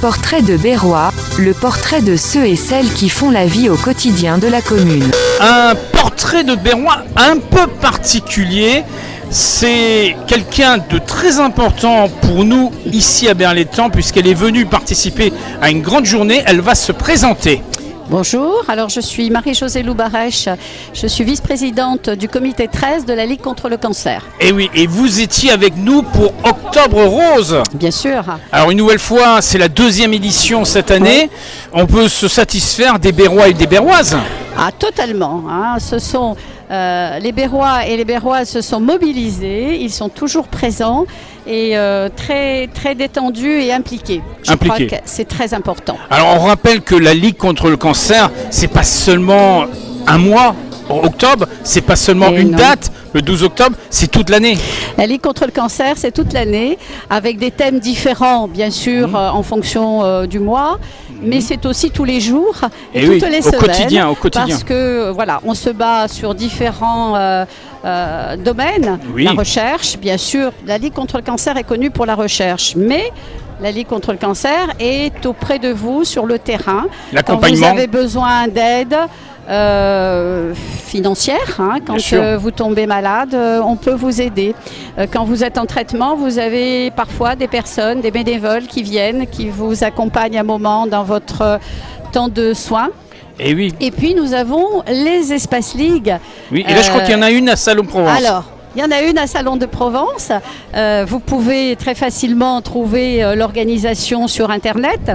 Portrait de Berrois, le portrait de ceux et celles qui font la vie au quotidien de la commune. Un portrait de Berrois un peu particulier. C'est quelqu'un de très important pour nous ici à Berlétan puisqu'elle est venue participer à une grande journée. Elle va se présenter. Bonjour, alors je suis Marie-Josée Loubarèche, je suis vice-présidente du comité 13 de la Ligue contre le cancer. Et oui, et vous étiez avec nous pour Octobre Rose. Bien sûr. Alors une nouvelle fois, c'est la 2e édition cette année. On peut se satisfaire des Berrois et des Berroises. Ah, totalement. Ce sont les Berrois et les Berroises se sont mobilisés, ils sont toujours présents et très détendus et impliqués. Je crois que c'est très important. Alors on rappelle que la Ligue contre le cancer, c'est pas seulement un mois, octobre, c'est pas seulement une date, le 12 octobre, c'est toute l'année. La Ligue contre le cancer, c'est toute l'année, avec des thèmes différents, bien sûr, en fonction du mois. Mais c'est aussi tous les jours et toutes les semaines. Au quotidien. Parce que voilà, on se bat sur différents domaines. Oui. La recherche, bien sûr, la Ligue contre le cancer est connue pour la recherche, mais la Ligue contre le cancer est auprès de vous sur le terrain. Quand vous avez besoin d'aide financière, quand vous tombez malade, on peut vous aider. Quand vous êtes en traitement, vous avez parfois des personnes, des bénévoles qui viennent, qui vous accompagnent un moment dans votre temps de soins. Et oui. Et puis nous avons les Espaces Ligue. Oui, et là je crois qu'il y en a une à Salon-Provence. Alors, il y en a une à Salon de Provence. Vous pouvez très facilement trouver l'organisation sur Internet.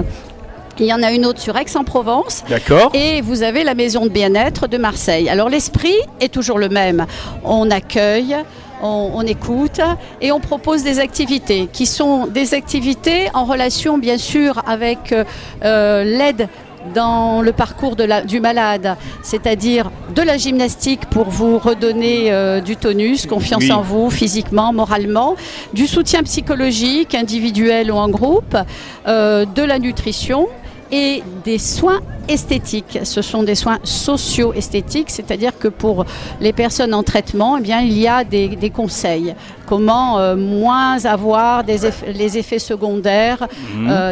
Il y en a une autre sur Aix-en-Provence. D'accord. Et vous avez la maison de bien-être de Marseille. Alors l'esprit est toujours le même. On accueille, on écoute et on propose des activités qui sont des activités en relation bien sûr avec l'aide dans le parcours du malade, c'est-à-dire de la gymnastique pour vous redonner du tonus, confiance en vous, physiquement, moralement, du soutien psychologique, individuel ou en groupe, de la nutrition et des soins esthétiques. Ce sont des soins socio-esthétiques, c'est-à-dire que pour les personnes en traitement, eh bien, il y a des conseils. Comment moins avoir les effets secondaires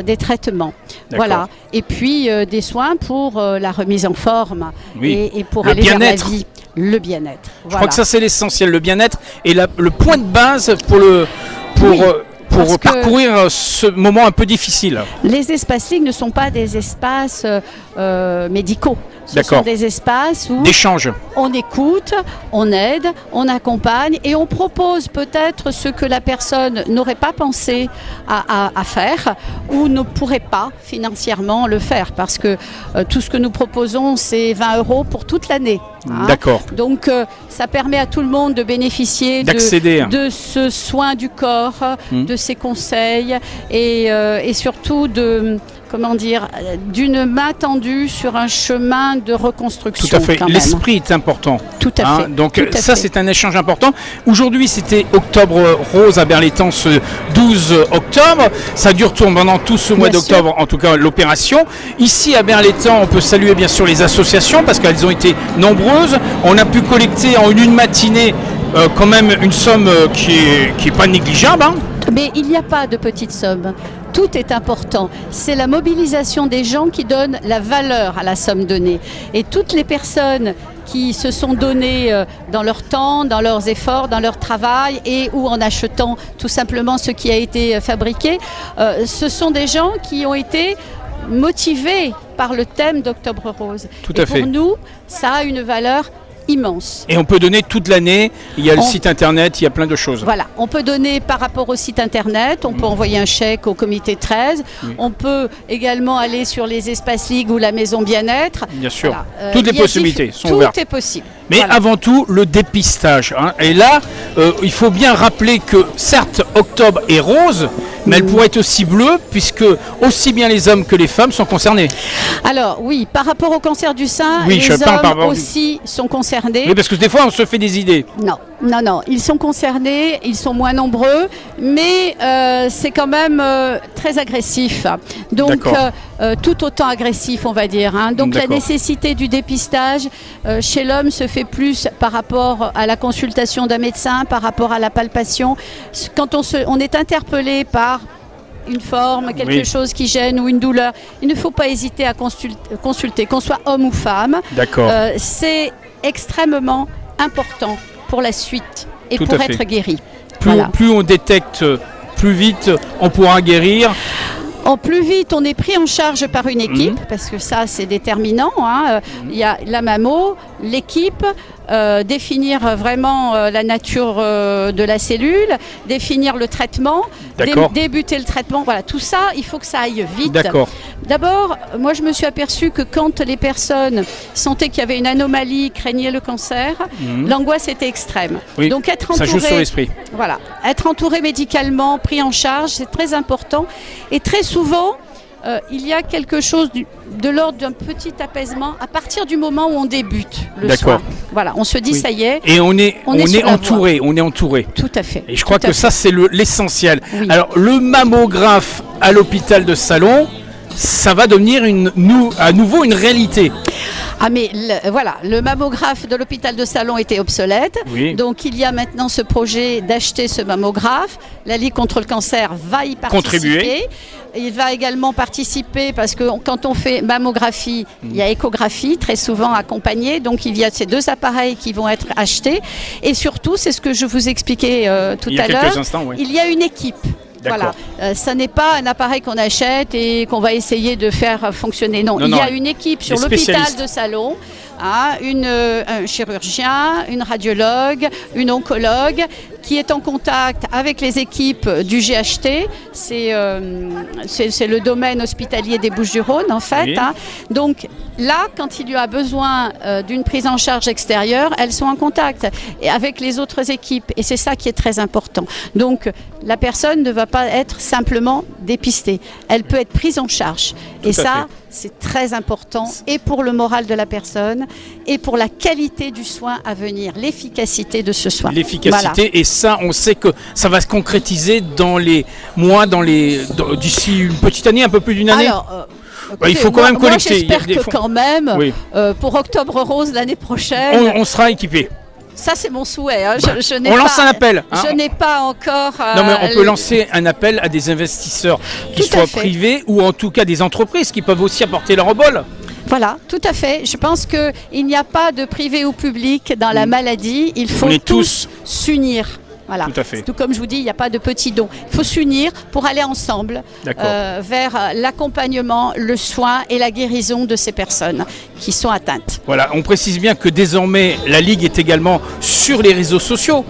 des traitements. Voilà. Et puis des soins pour la remise en forme et pour aller vers la vie. Le bien-être. Voilà. Je crois que ça c'est l'essentiel, le bien-être et le point de base pour parcourir ce moment un peu difficile. Les espaces Ligue ne sont pas des espaces médicaux. Ce sont des espaces où on écoute, on aide, on accompagne et on propose peut-être ce que la personne n'aurait pas pensé à faire ou ne pourrait pas financièrement le faire parce que tout ce que nous proposons c'est 20 € pour toute l'année. D'accord. Donc ça permet à tout le monde de bénéficier de ce soin du corps, de ces conseils et surtout d'une main tendue sur un chemin de reconstruction. Tout à fait. L'esprit est important. Tout à fait. Donc ça, c'est un échange important. Aujourd'hui, c'était Octobre Rose à Berlétan ce 12 octobre. Ça dure pendant tout ce mois d'octobre, en tout cas l'opération. Ici à Berlétan, on peut saluer bien sûr les associations parce qu'elles ont été nombreuses. On a pu collecter en une matinée quand même une somme qui est pas négligeable. Mais il n'y a pas de petite somme. Tout est important. C'est la mobilisation des gens qui donne la valeur à la somme donnée. Et toutes les personnes qui se sont données dans leur temps, dans leurs efforts, dans leur travail et ou en achetant tout simplement ce qui a été fabriqué, ce sont des gens qui ont été motivés par le thème d'Octobre Rose. Tout à fait. Pour nous, ça a une valeur immense. Et on peut donner toute l'année, il y a le site internet, il y a plein de choses. Voilà, on peut donner par rapport au site internet, on peut envoyer un chèque au comité 13, on peut également aller sur les Espaces Ligue ou la maison bien-être. Bien sûr, toutes les possibilités sont ouvertes. Tout est possible. Mais avant tout, le dépistage. Et là, il faut bien rappeler que certes, octobre est rose, mais elle pourrait être aussi bleue, puisque aussi bien les hommes que les femmes sont concernés. Alors oui, par rapport au cancer du sein, les hommes aussi sont concernés. Oui, parce que des fois, on se fait des idées. Non, ils sont concernés, ils sont moins nombreux, mais c'est quand même très agressif. Donc, tout autant agressif, on va dire. Donc, la nécessité du dépistage chez l'homme se fait plus par rapport à la consultation d'un médecin, par rapport à la palpation. Quand on est interpellé par une forme, quelque chose qui gêne ou une douleur, il ne faut pas hésiter à consulter, qu'on soit homme ou femme. D'accord. C'est extrêmement important pour la suite et Tout pour à fait. être guéri. Plus on détecte, plus vite on pourra guérir. Plus vite on est pris en charge par une équipe, parce que ça c'est déterminant. Il y a la mammo, l'équipe, définir vraiment la nature de la cellule, définir le traitement, débuter le traitement. Voilà, tout ça, il faut que ça aille vite. D'accord. D'abord, moi je me suis aperçue que quand les personnes sentaient qu'il y avait une anomalie, craignaient le cancer, l'angoisse était extrême. Oui, donc être ça entouré, joue sur l'esprit. Voilà, être entouré médicalement, pris en charge, c'est très important. Et très souvent, il y a quelque chose de l'ordre d'un petit apaisement à partir du moment où on débute le soin. Voilà, on se dit ça y est. Et on est entouré, on est entouré. Tout à fait. Et je crois que ça c'est l'essentiel. Oui. Alors le mammographe à l'hôpital de Salon, ça va devenir à nouveau une réalité. Ah mais voilà, le mammographe de l'hôpital de Salon était obsolète. Oui. Donc il y a maintenant ce projet d'acheter ce mammographe. La Ligue contre le cancer va y participer. Contribuer. Il va également participer parce que quand on fait mammographie, il y a échographie très souvent accompagnée. Donc il y a ces deux appareils qui vont être achetés. Et surtout, c'est ce que je vous expliquais tout à l'heure, il y a une équipe. Voilà, ça n'est pas un appareil qu'on achète et qu'on va essayer de faire fonctionner. Non, il y a une équipe sur l'hôpital de Salon, un chirurgien, une radiologue, une oncologue qui est en contact avec les équipes du GHT. C'est le domaine hospitalier des Bouches-du-Rhône en fait. Oui. Donc là, quand il y a besoin d'une prise en charge extérieure, elles sont en contact avec les autres équipes et c'est ça qui est très important. Donc la personne ne va pas être simplement dépistée, elle peut être prise en charge. Et ça, c'est très important et pour le moral de la personne et pour la qualité du soin à venir, l'efficacité de ce soin. L'efficacité, et ça, on sait que ça va se concrétiser dans les mois, d'ici une petite année, un peu plus d'une année. Alors, il faut quand même collecter. J'espère que quand même, pour Octobre Rose l'année prochaine, on sera équipé. Ça, c'est mon souhait. Hein. On lance un appel. Je n'ai pas encore... non, mais on peut lancer un appel à des investisseurs qui soient privés ou en tout cas des entreprises qui peuvent aussi apporter leur obole. Voilà, tout à fait. Je pense qu'il n'y a pas de privé ou public dans la maladie. Il faut tous s'unir. Voilà. Tout à fait. Tout comme je vous dis, il n'y a pas de petits dons. Il faut s'unir pour aller ensemble vers l'accompagnement, le soin et la guérison de ces personnes qui sont atteintes. Voilà, on précise bien que désormais la Ligue est également sur les réseaux sociaux.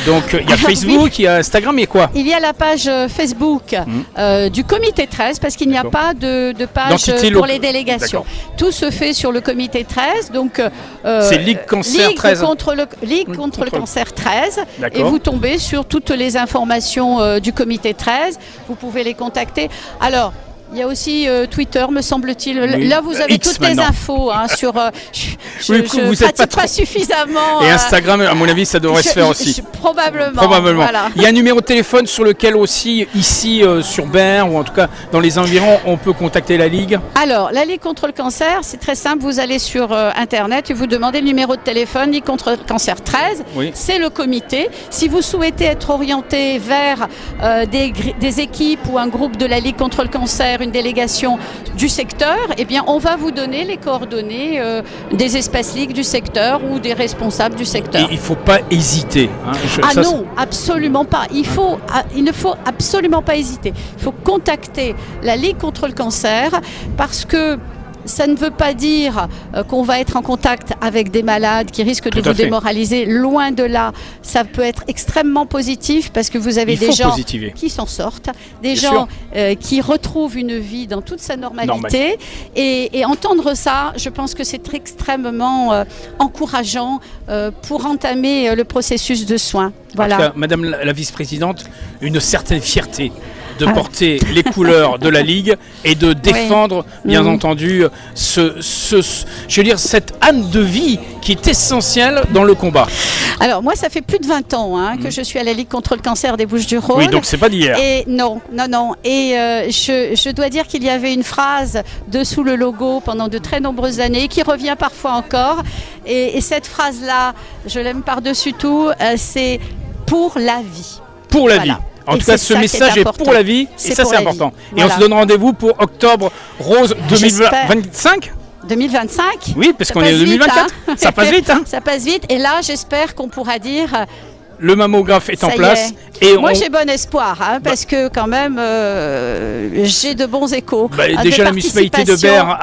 Donc il y a Facebook, il y a Instagram, il y a quoi? Il y a la page Facebook du comité 13 parce qu'il n'y a pas de page pour les délégations. Tout se fait sur le comité 13. Donc c'est Ligue Cancer 13. Ligue contre le cancer 13. Et vous tombez sur toutes les informations du comité 13. Vous pouvez les contacter. Alors, il y a aussi Twitter, me semble-t-il. Oui. Là, vous avez toutes les infos sur... je ne pratique pas suffisamment. Et Instagram, à mon avis, ça devrait se faire aussi. Probablement. Voilà. Il y a un numéro de téléphone sur lequel aussi, ici, sur Berne, ou en tout cas dans les environs, on peut contacter la Ligue. Alors, la Ligue contre le cancer, c'est très simple. Vous allez sur Internet et vous demandez le numéro de téléphone, Ligue contre le cancer 13. Oui. C'est le comité. Si vous souhaitez être orienté vers des équipes ou un groupe de la Ligue contre le cancer, une délégation du secteur, eh bien, on va vous donner les coordonnées des espaces ligues du secteur ou des responsables du secteur. Et il ne faut pas hésiter. Hein. Non, absolument pas. Il ne faut absolument pas hésiter. Il faut contacter la Ligue contre le cancer parce que ça ne veut pas dire qu'on va être en contact avec des malades qui risquent de vous démoraliser. Loin de là, ça peut être extrêmement positif parce que vous avez des gens qui s'en sortent, des gens qui retrouvent une vie dans toute sa normalité. Et entendre ça, je pense que c'est extrêmement encourageant pour entamer le processus de soins. Voilà. En tout cas, Madame la vice-présidente, une certaine fierté de porter les couleurs de la Ligue et de défendre, bien entendu, je veux dire, cette âme de vie qui est essentielle dans le combat. Alors moi, ça fait plus de 20 ans que je suis à la Ligue contre le cancer des Bouches-du-Rhône. Oui, donc c'est pas d'hier. Et non. Et je dois dire qu'il y avait une phrase dessous le logo pendant de très nombreuses années qui revient parfois encore. Et cette phrase-là, je l'aime par-dessus tout, c'est « pour la vie ». Pour la vie. En tout cas, ce message est pour la vie, et ça c'est important. Et on se donne rendez-vous pour Octobre Rose 2025 2025. Oui, parce qu'on est en 2024. Hein. Ça passe vite. Hein. Ça passe vite. Et là, j'espère qu'on pourra dire... Le mammographe est en place. Et moi, j'ai bon espoir, hein, parce que quand même, j'ai de bons échos. Déjà, la municipalité de Berre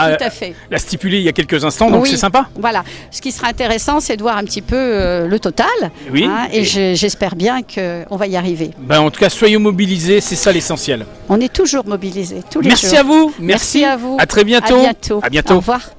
l'a stipulé il y a quelques instants, donc c'est sympa. Voilà. Ce qui sera intéressant, c'est de voir un petit peu le total. Oui. Hein, et j'espère bien qu'on va y arriver. En tout cas, soyez mobilisés, c'est ça l'essentiel. On est toujours mobilisés, tous les jours. Merci à vous. Merci à vous. À très bientôt. À bientôt. À bientôt. Au revoir.